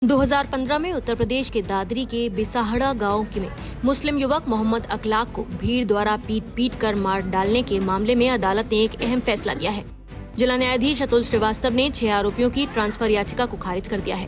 2015 में उत्तर प्रदेश के दादरी के बिसाहड़ा गांव में मुस्लिम युवक मोहम्मद अखलाक को भीड़ द्वारा पीट कर मार डालने के मामले में अदालत ने एक अहम फैसला लिया है। जिला न्यायाधीश अतुल श्रीवास्तव ने 6 आरोपियों की ट्रांसफर याचिका को खारिज कर दिया है।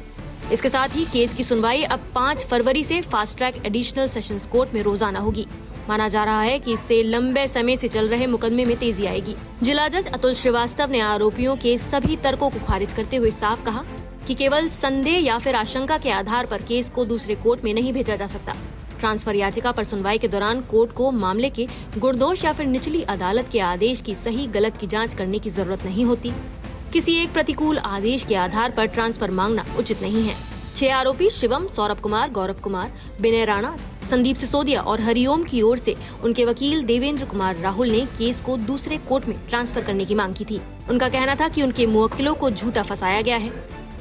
इसके साथ ही केस की सुनवाई अब 5 फरवरी से fast track additional sessions court में रोजाना होगी। माना जा रहा है कि इससे लंबे समय से चल रहे मुकदमे में तेजी आएगी। जिला जज अतुल श्रीवास्तव ने आरोपियों के सभी तर्कों को खारिज करते हुए साफ कहा कि केवल संदेह या फिर आशंका के आधार पर केस को दूसरे कोर्ट में नहीं भेजा जा सकता। ट्रांसफर याचिका पर सुनवाई के दौरान कोर्ट को मामले के गुणदोष या फिर निचली अदालत के आदेश की सही गलत की जांच करने की जरूरत नहीं होती। किसी एक प्रतिकूल आदेश के आधार पर ट्रांसफर मांगना उचित नहीं है। 6 आरोपी शिवम, सौरभ कुमार, गौरव कुमार, विनय राणा, संदीप सिसोदिया और हरिओम की ओर से उनके वकील देवेंद्र कुमार राहुल ने केस को दूसरे कोर्ट में ट्रांसफर करने की मांग की थी। उनका कहना था कि उनके मुवक्किलों को झूठा फंसाया गया है।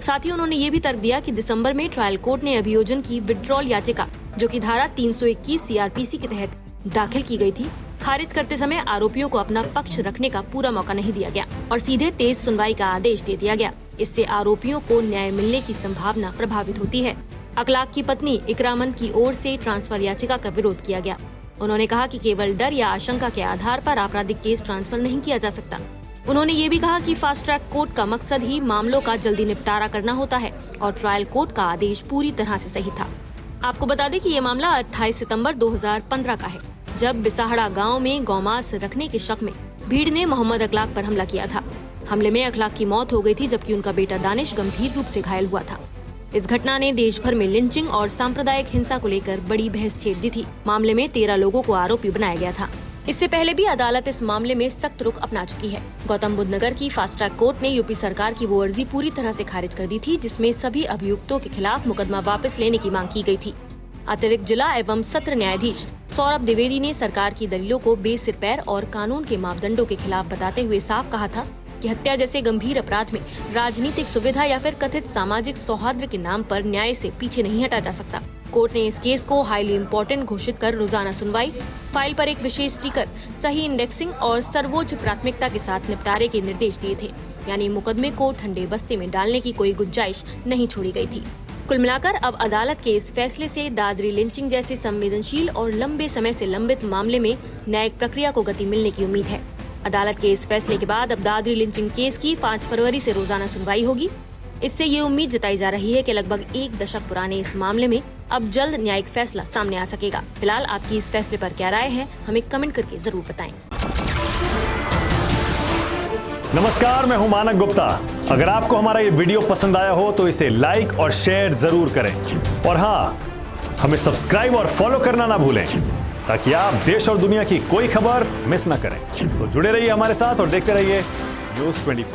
साथ ही उन्होंने ये भी तर्क दिया कि दिसंबर में ट्रायल कोर्ट ने अभियोजन की विड्रॉल याचिका, जो कि धारा 321 सीआरपीसी के तहत दाखिल की गई थी, खारिज करते समय आरोपियों को अपना पक्ष रखने का पूरा मौका नहीं दिया गया और सीधे तेज सुनवाई का आदेश दे दिया गया। इससे आरोपियों को न्याय मिलने की संभावना प्रभावित होती है। अखलाक की पत्नी इकरामन की ओर से ट्रांसफर याचिका का विरोध किया गया। उन्होंने कहा कि केवल डर या आशंका के आधार पर आपराधिक केस ट्रांसफर नहीं किया जा सकता। उन्होंने ये भी कहा कि फास्ट ट्रैक कोर्ट का मकसद ही मामलों का जल्दी निपटारा करना होता है और ट्रायल कोर्ट का आदेश पूरी तरह से सही था। आपको बता दें कि ये मामला 28 सितंबर 2015 का है, जब बिसाहड़ा गांव में गौमांस रखने के शक में भीड़ ने मोहम्मद अखलाक पर हमला किया था। हमले में अखलाक की मौत हो गई थी, जबकि उनका बेटा दानिश गंभीर रूप से घायल हुआ था। इस घटना ने देश भर में लिंचिंग और सांप्रदायिक हिंसा को लेकर बड़ी बहस छेड़ दी थी। मामले में 13 लोगों को आरोपी बनाया गया था। इससे पहले भी अदालत इस मामले में सख्त रुख अपना चुकी है। गौतम बुद्ध नगर की फास्ट ट्रैक कोर्ट ने यूपी सरकार की वो अर्जी पूरी तरह से खारिज कर दी थी, जिसमें सभी अभियुक्तों के खिलाफ मुकदमा वापस लेने की मांग की गई थी। अतिरिक्त जिला एवं सत्र न्यायाधीश सौरभ द्विवेदी ने सरकार की दलीलों को बेसिर-पैर और कानून के मापदंडों के खिलाफ बताते हुए साफ कहा था कि हत्या जैसे गंभीर अपराध में राजनीतिक सुविधा या फिर कथित सामाजिक सौहार्द के नाम पर न्याय से पीछे नहीं हटा जा सकता। कोर्ट ने इस केस को हाईली इम्पोर्टेंट घोषित कर रोजाना सुनवाई, फाइल पर एक विशेष स्टिकर, सही इंडेक्सिंग और सर्वोच्च प्राथमिकता के साथ निपटारे के निर्देश दिए थे। यानी मुकदमे को ठंडे बस्ते में डालने की कोई गुंजाइश नहीं छोड़ी गई थी। कुल मिलाकर अब अदालत के इस फैसले से दादरी लिंचिंग जैसे संवेदनशील और लंबे समय से लंबित मामले में न्यायिक प्रक्रिया को गति मिलने की उम्मीद है। अदालत के इस फैसले के बाद अब दादरी लिंचिंग केस की 5 फरवरी से रोजाना सुनवाई होगी। इससे ये उम्मीद जताई जा रही है कि लगभग 1 दशक पुराने इस मामले में अब जल्द न्यायिक फैसला सामने आ सकेगा। फिलहाल आपकी इस फैसले पर क्या राय है, हमें कमेंट करके जरूर बताएं। नमस्कार, मैं हूं मानक गुप्ता। अगर आपको हमारा ये वीडियो पसंद आया हो तो इसे लाइक और शेयर जरूर करें और हाँ, हमें सब्सक्राइब और फॉलो करना ना भूलें, ताकि आप देश और दुनिया की कोई खबर मिस ना करें। तो जुड़े रहिए हमारे साथ और देखते रहिए न्यूज़ 24।